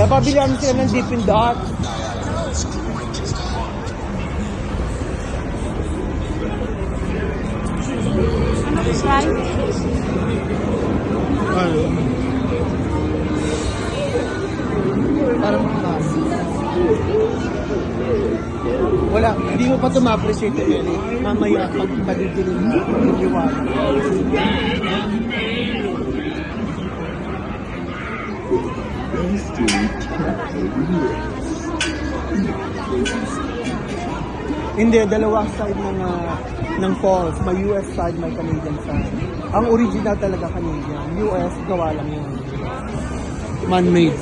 Napabilihan sila ng Dippin' Dots. Ano to, try? Ano? Parang wala, hindi mo pa ito ma-appreciate yun eh. Mamaya, pag padidilim mo, iliwanag. Hindi, dalawang side ng falls. May US side, may Canadian side. Ang original talaga Canadian. US, gawa lang yun. Man-made.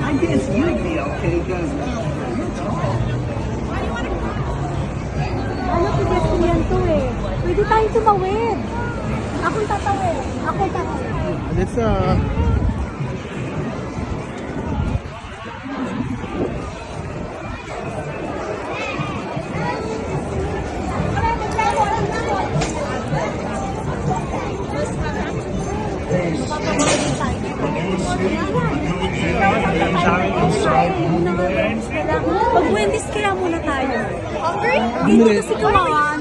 I guess you'd be okay, because Ano, pedestrian to eh. Pwede tayong tumawid. Akong tatawid. Akong tatawid. Let's Pag Wendy's kaya muna tayo. Hungry? Dito kasi kawawan.